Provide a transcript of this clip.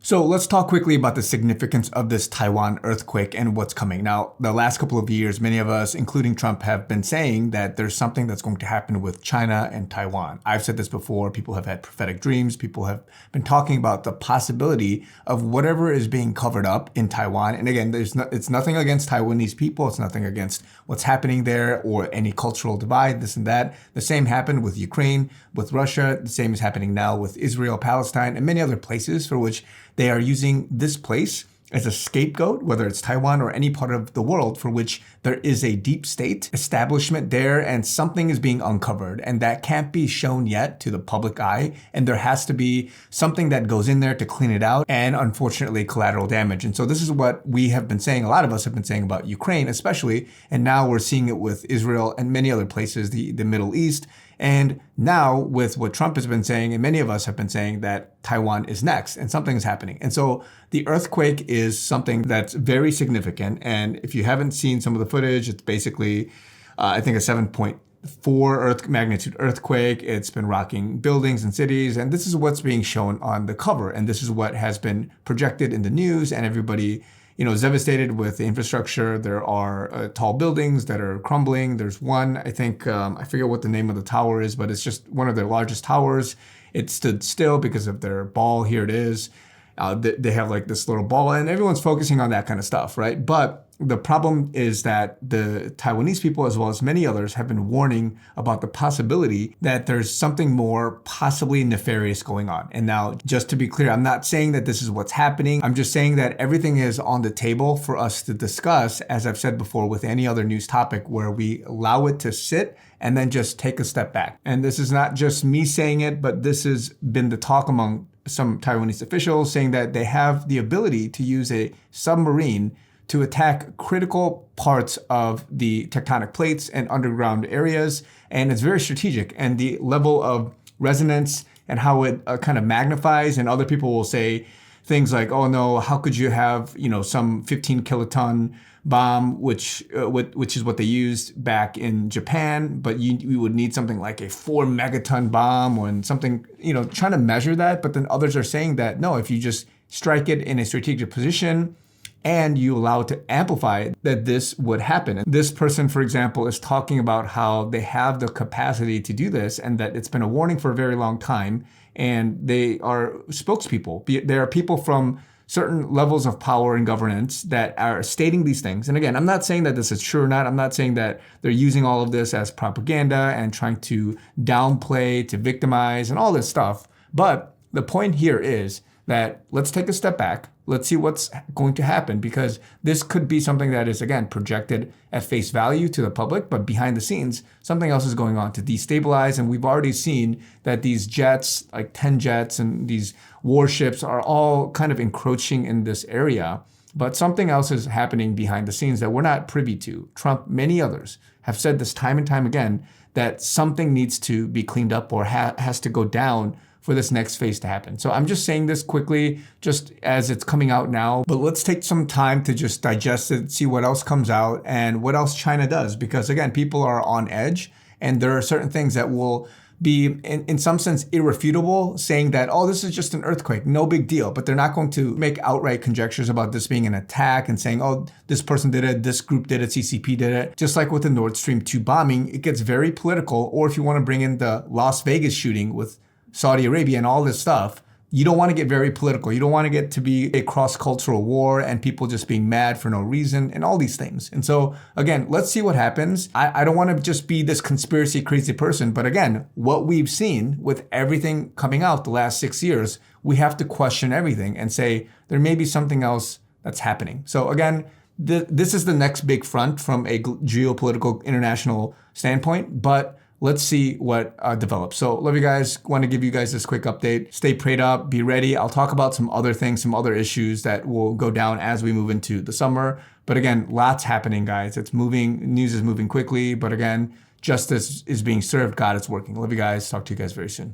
So let's talk quickly about the significance of this Taiwan earthquake and what's coming. Now, the last couple of years, many of us, including Trump, have been saying that there's something that's going to happen with China and Taiwan. I've said this before. People have had prophetic dreams. People have been talking about the possibility of whatever is being covered up in Taiwan. And again, it's nothing against Taiwanese people. It's nothing against what's happening there or any cultural divide, this and that. The same happened with Ukraine, with Russia. The same is happening now with Israel, Palestine, and many other places for which they are using this place as a scapegoat, whether it's Taiwan or any part of the world for which there is a deep state establishment there and something is being uncovered. And that can't be shown yet to the public eye. And there has to be something that goes in there to clean it out and unfortunately collateral damage. And so this is what we have been saying, a lot of us have been saying about Ukraine especially. And now we're seeing it with Israel and many other places, the Middle East. And now with what Trump has been saying, and many of us have been saying that Taiwan is next and something is happening. And so the earthquake is something that's very significant. And if you haven't seen some of the footage, it's basically, I think a 7.4 magnitude earthquake. It's been rocking buildings and cities. And this is what's being shown on the cover. And this is what has been projected in the news, and everybody is devastated with the infrastructure. There are tall buildings that are crumbling. There's one, I think, I forget what the name of the tower is, but it's just one of their largest towers. It stood still because of their ball. Here it is. They have like this little ball, and everyone's focusing on that kind of stuff, right? But the problem is that the Taiwanese people, as well as many others, have been warning about the possibility that there's something more possibly nefarious going on. And now, just to be clear, I'm not saying that this is what's happening. I'm just saying that everything is on the table for us to discuss, as I've said before, with any other news topic, where we allow it to sit and then just take a step back. And this is not just me saying it, but this has been the talk among some Taiwanese officials, saying that they have the ability to use a submarine to attack critical parts of the tectonic plates and underground areas. And it's very strategic. And the level of resonance and how it kind of magnifies, and other people will say things like, oh no, how could you have, some 15 kiloton bomb, which is what they used back in Japan, but you would need something like a 4 megaton bomb or something, trying to measure that. But then others are saying that, no, if you just strike it in a strategic position, and you allow it to amplify, that this would happen. And this person, for example, is talking about how they have the capacity to do this and that it's been a warning for a very long time. And they are spokespeople. There are people from certain levels of power and governance that are stating these things. And again, I'm not saying that this is true or not. I'm not saying that they're using all of this as propaganda and trying to downplay, to victimize, and all this stuff. But the point here is that let's take a step back. Let's see what's going to happen, because this could be something that is, again, projected at face value to the public, but behind the scenes, something else is going on to destabilize. And we've already seen that these jets, like 10 jets and these warships, are all kind of encroaching in this area. But something else is happening behind the scenes that we're not privy to. Trump, many others have said this time and time again, that something needs to be cleaned up or has to go down for this next phase to happen. So I'm just saying this quickly, just as it's coming out now, but let's take some time to just digest it, see what else comes out and what else China does. Because again, people are on edge, and there are certain things that will be in some sense irrefutable, saying that, oh, this is just an earthquake, no big deal. But they're not going to make outright conjectures about this being an attack and saying, oh, this person did it, this group did it, CCP did it. Just like with the Nord Stream 2 bombing, it gets very political. Or if you want to bring in the Las Vegas shooting with Saudi Arabia and all this stuff, you don't want to get very political. You don't want to get to be a cross-cultural war and people just being mad for no reason and all these things. And so, again, let's see what happens. I don't want to just be this conspiracy crazy person, but again, what we've seen with everything coming out the last 6 years, we have to question everything and say there may be something else that's happening. So again, this is the next big front from a geopolitical international standpoint, but let's see what develops. So love you guys. Want to give you guys this quick update. Stay prayed up. Be ready. I'll talk about some other things, some other issues that will go down as we move into the summer. But again, lots happening, guys. It's moving. News is moving quickly. But again, justice is being served. God is working. Love you guys. Talk to you guys very soon.